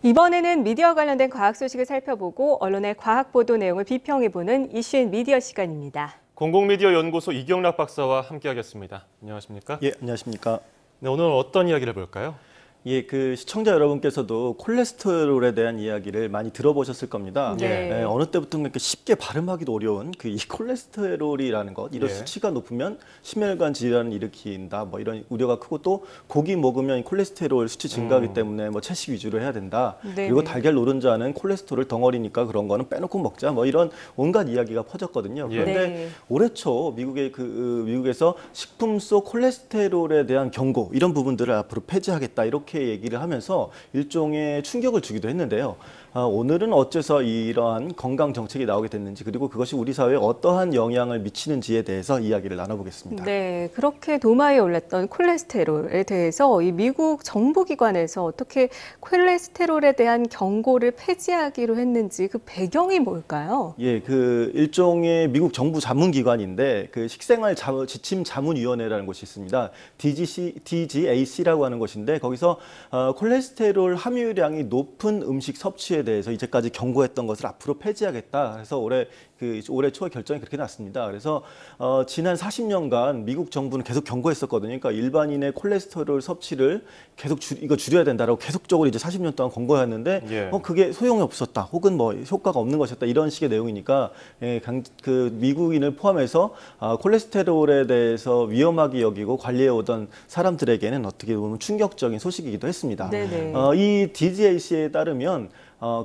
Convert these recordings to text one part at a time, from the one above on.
이번에는 미디어 관련된 과학 소식을 살펴보고 언론의 과학 보도 내용을 비평해보는 이슈인 미디어 시간입니다. 공공미디어 연구소 이경락 박사와 함께하겠습니다. 안녕하십니까? 예, 안녕하십니까? 네, 오늘 어떤 이야기를 볼까요? 예, 시청자 여러분께서도 콜레스테롤에 대한 이야기를 많이 들어보셨을 겁니다. 네. 예, 어느 때부터인가 이렇게 쉽게 발음하기도 어려운 이 콜레스테롤이라는 것, 이런 예. 수치가 높으면 심혈관 질환을 일으킨다, 뭐 이런 우려가 크고, 또 고기 먹으면 콜레스테롤 수치 증가하기 때문에 뭐 채식 위주로 해야 된다. 네네. 그리고 달걀 노른자는 콜레스테롤 덩어리니까 그런 거는 빼놓고 먹자, 뭐 이런 온갖 이야기가 퍼졌거든요. 예. 그런데 네. 올해 초 미국에서 식품 속 콜레스테롤에 대한 경고, 이런 부분들을 앞으로 폐지하겠다, 이렇게 얘기를 하면서 일종의 충격을 주기도 했는데요. 오늘은 어째서 이러한 건강 정책이 나오게 됐는지, 그리고 그것이 우리 사회에 어떠한 영향을 미치는지에 대해서 이야기를 나눠보겠습니다. 네, 그렇게 도마에 올랐던 콜레스테롤에 대해서 이 미국 정부기관에서 어떻게 콜레스테롤에 대한 경고를 폐지하기로 했는지 그 배경이 뭘까요? 예, 일종의 미국 정부 자문기관인데 식생활 지침 자문위원회라는 곳이 있습니다. DGAC라고 하는 곳인데, 거기서 콜레스테롤 함유량이 높은 음식 섭취에 대해서 이제까지 경고했던 것을 앞으로 폐지하겠다. 그래서 올해 초에 결정이 그렇게 났습니다. 그래서 지난 40년간 미국 정부는 계속 경고했었거든요. 그러니까 일반인의 콜레스테롤 섭취를 계속 이거 줄여야 된다라고 계속적으로 이제 40년 동안 권고했는데, 예. 그게 소용이 없었다, 혹은 뭐 효과가 없는 것이었다, 이런 식의 내용이니까 미국인을 포함해서 콜레스테롤에 대해서 위험하게 여기고 관리해오던 사람들에게는 어떻게 보면 충격적인 소식이기도 했습니다. 네네. 이 DGAC에 따르면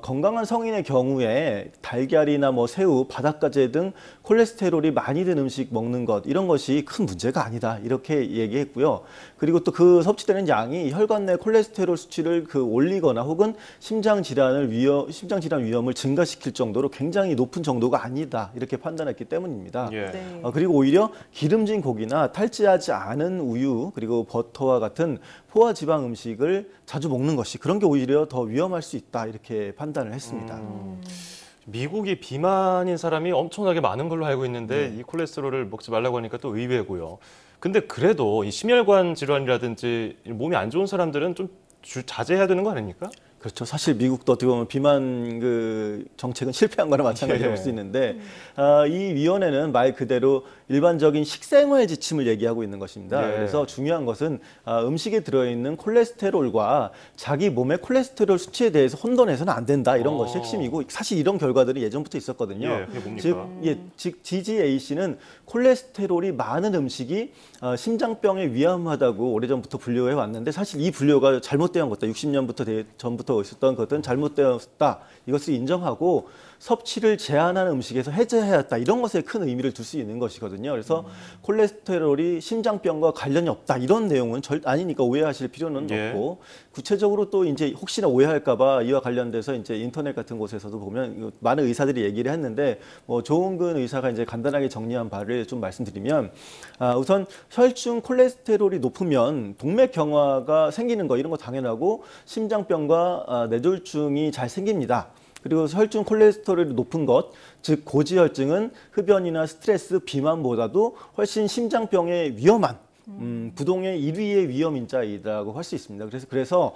건강한 성인의 경우에 달걀이나 뭐 새우, 바닷가재 등 콜레스테롤이 많이 든 음식 먹는 것, 이런 것이 큰 문제가 아니다, 이렇게 얘기했고요. 그리고 또 그 섭취되는 양이 혈관 내 콜레스테롤 수치를 올리거나 혹은 심장 질환 위험을 증가시킬 정도로 굉장히 높은 정도가 아니다, 이렇게 판단했기 때문입니다. 예. 네. 그리고 오히려 기름진 고기나 탈지하지 않은 우유, 그리고 버터와 같은 포화지방 음식을 자주 먹는 것이, 그런 게 오히려 더 위험할 수 있다, 이렇게 판단을 했습니다. 미국이 비만인 사람이 엄청나게 많은 걸로 알고 있는데 이 콜레스테롤을 먹지 말라고 하니까 또 의외고요. 근데 그래도 이 심혈관 질환이라든지 몸이 안 좋은 사람들은 좀 자제해야 되는 거 아닙니까? 그렇죠. 사실 미국도 어떻게 보면 비만 정책은 실패한 거나 마찬가지라고 볼 수 있는데, 이 위원회는 말 그대로 일반적인 식생활 지침을 얘기하고 있는 것입니다. 네. 그래서 중요한 것은 음식에 들어있는 콜레스테롤과 자기 몸의 콜레스테롤 수치에 대해서 혼돈해서는 안 된다, 이런 것이 핵심이고, 사실 이런 결과들이 예전부터 있었거든요. 예, 그게 뭡니까? 즉 DGAC는 콜레스테롤이 많은 음식이 심장병에 위험하다고 오래전부터 분류해 왔는데, 사실 이 분류가 잘못되어 왔다. 60년부터 전부터 있었던 것은 잘못되었다, 이것을 인정하고 섭취를 제한하는 음식에서 해제해야 했다, 이런 것에 큰 의미를 둘 수 있는 것이거든요. 그래서 콜레스테롤이 심장병과 관련이 없다, 이런 내용은 아니니까 오해하실 필요는 예. 없고, 구체적으로 또 이제 혹시나 오해할까봐 이와 관련돼서 이제 인터넷 같은 곳에서도 보면 많은 의사들이 얘기를 했는데, 뭐 조은근 의사가 이제 간단하게 정리한 바를 좀 말씀드리면, 우선 혈중 콜레스테롤이 높으면 동맥경화가 생기는 거, 이런 거 당연하고 심장병과 뇌졸중이 잘 생깁니다. 그리고 혈중 콜레스테롤이 높은 것, 즉 고지혈증은 흡연이나 스트레스, 비만보다도 훨씬 심장병에 위험한 부동의 1위의 위험 인자이라고 할 수 있습니다. 그래서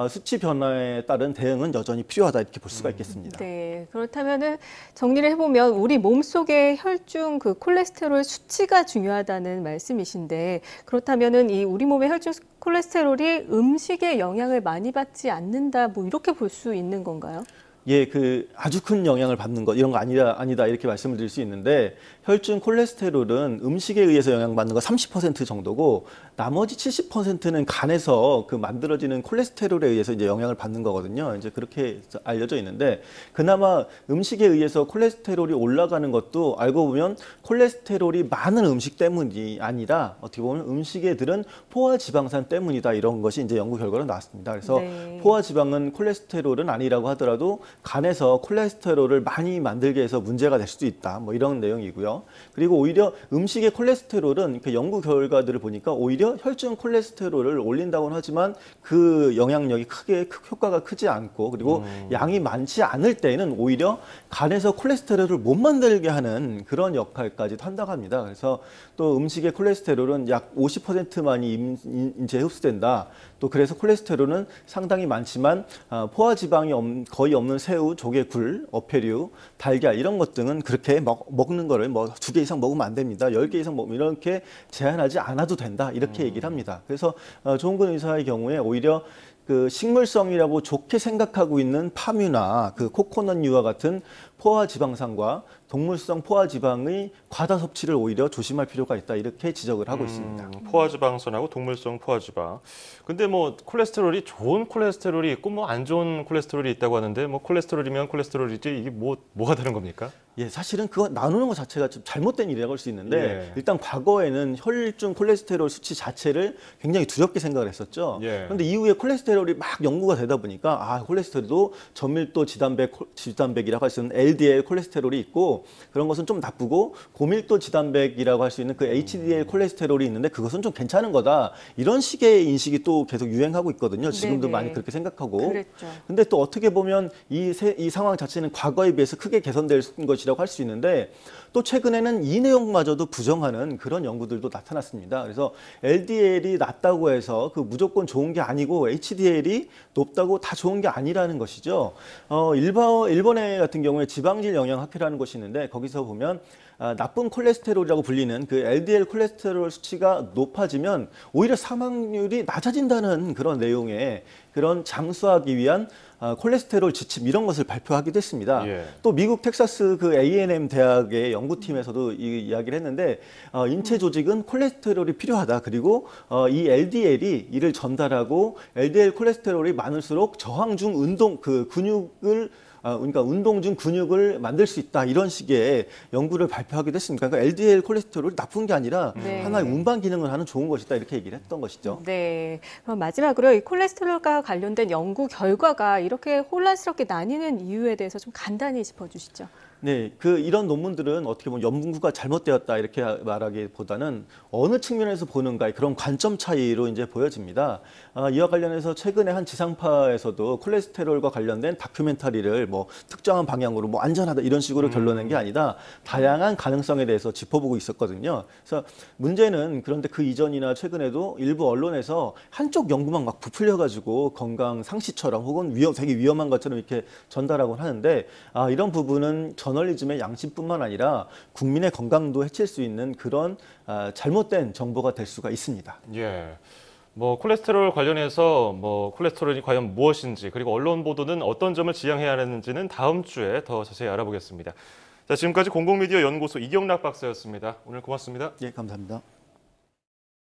수치 변화에 따른 대응은 여전히 필요하다, 이렇게 볼 수가 있겠습니다. 네, 그렇다면은 정리를 해보면 우리 몸속의 혈중 콜레스테롤 수치가 중요하다는 말씀이신데, 그렇다면은 이 우리 몸의 혈중 콜레스테롤이 음식에 영향을 많이 받지 않는다, 뭐 이렇게 볼 수 있는 건가요? 예, 아주 큰 영향을 받는 것, 이런 거 아니다, 이렇게 말씀을 드릴 수 있는데, 혈중 콜레스테롤은 음식에 의해서 영향받는 거 30% 정도고, 나머지 70%는 간에서 만들어지는 콜레스테롤에 의해서 이제 영향을 받는 거거든요. 이제 그렇게 알려져 있는데, 그나마 음식에 의해서 콜레스테롤이 올라가는 것도 알고 보면 콜레스테롤이 많은 음식 때문이 아니라, 어떻게 보면 음식에 들은 포화지방산 때문이다, 이런 것이 이제 연구 결과로 나왔습니다. 그래서 네. 포화지방은 콜레스테롤은 아니라고 하더라도 간에서 콜레스테롤을 많이 만들게 해서 문제가 될 수도 있다, 뭐 이런 내용이고요. 그리고 오히려 음식의 콜레스테롤은 연구 결과들을 보니까 오히려 혈중 콜레스테롤을 올린다고는 하지만 그 영향력이 효과가 크지 않고, 그리고 양이 많지 않을 때에는 오히려 간에서 콜레스테롤을 못 만들게 하는 그런 역할까지 한다고 합니다. 그래서 또 음식의 콜레스테롤은 약 50%만이 인체에 흡수된다. 또 그래서 콜레스테롤은 상당히 많지만 포화 지방이 거의 없는 새우, 조개, 굴, 어패류, 달걀 이런 것 등은 그렇게 먹는 거를 뭐 2개 이상 먹으면 안 됩니다. 10개 이상 먹으면 이렇게 제한하지 않아도 된다. 이렇게 얘기를 합니다. 그래서 조은근 의사의 경우에 오히려 그 식물성이라고 좋게 생각하고 있는 파뮤나 그 코코넛류와 같은 포화 지방산과 동물성 포화 지방의 과다 섭취를 오히려 조심할 필요가 있다 이렇게 지적을 하고 있습니다. 포화 지방산하고 동물성 포화 지방. 근데 뭐 콜레스테롤이 좋은 콜레스테롤이 있고 뭐 안 좋은 콜레스테롤이 있다고 하는데 뭐 콜레스테롤이면 콜레스테롤이지 이게 뭐가 다른 겁니까? 예, 사실은 그거 나누는 것 자체가 좀 잘못된 일이라고 할 수 있는데 예. 일단 과거에는 혈중 콜레스테롤 수치 자체를 굉장히 두렵게 생각을 했었죠. 예. 그런데 이후에 콜레스테롤이 막 연구가 되다 보니까 콜레스테롤도 저밀도 지단백이라고 할 수 있는 LDL 콜레스테롤이 있고 그런 것은 좀 나쁘고 고밀도 지단백이라고 할 수 있는 그 HDL 콜레스테롤이 있는데 그것은 좀 괜찮은 거다. 이런 식의 인식이 또 계속 유행하고 있거든요. 지금도 네네. 많이 그렇게 생각하고. 그랬죠. 근데 또 어떻게 보면 이 상황 자체는 과거에 비해서 크게 개선될 것이라고 할 수 있는데 또 최근에는 이 내용마저도 부정하는 그런 연구들도 나타났습니다. 그래서 LDL이 낮다고 해서 그 무조건 좋은 게 아니고 HDL이 높다고 다 좋은 게 아니라는 것이죠. 일본의 같은 경우에 지방질 영양학회라는 곳이 있는데 거기서 보면 나쁜 콜레스테롤이라고 불리는 그 LDL 콜레스테롤 수치가 높아지면 오히려 사망률이 낮아진다는 그런 내용의 그런 장수하기 위한 콜레스테롤 지침 이런 것을 발표하기도 했습니다. 예. 또 미국 텍사스 그 A&M 대학의 연구팀에서도 이 이야기를 했는데 인체 조직은 콜레스테롤이 필요하다. 그리고 이 LDL이 이를 전달하고 LDL 콜레스테롤이 많을수록 저항 중 그러니까 운동 중 근육을 만들 수 있다 이런 식의 연구를 발표하기도 했습니다. 그러니까 LDL 콜레스테롤이 나쁜 게 아니라 네. 하나의 운반 기능을 하는 좋은 것이다 이렇게 얘기를 했던 것이죠. 네. 그럼 마지막으로 이 콜레스테롤과 관련된 연구 결과가 이렇게 혼란스럽게 나뉘는 이유에 대해서 좀 간단히 짚어주시죠. 네, 이런 논문들은 어떻게 보면 연구가 잘못되었다 이렇게 말하기보다는 어느 측면에서 보는가의 그런 관점 차이로 이제 보여집니다. 이와 관련해서 최근에 한 지상파에서도 콜레스테롤과 관련된 다큐멘터리를 뭐 특정한 방향으로 뭐 안전하다 이런 식으로 결론낸 게 아니다. 다양한 가능성에 대해서 짚어보고 있었거든요. 그래서 문제는 그런데 그 이전이나 최근에도 일부 언론에서 한쪽 연구만 막 부풀려가지고 건강 상시처럼 혹은 되게 위험한 것처럼 이렇게 전달하곤 하는데 이런 부분은 저널리즘의 양심뿐만 아니라 국민의 건강도 해칠 수 있는 그런 잘못된 정보가 될 수가 있습니다. 예. 뭐 콜레스테롤 관련해서 뭐 콜레스테롤이 과연 무엇인지 그리고 언론 보도는 어떤 점을 지양해야 하는지는 다음 주에 더 자세히 알아보겠습니다. 자, 지금까지 공공미디어 연구소 이경락 박사였습니다. 오늘 고맙습니다. 예, 감사합니다.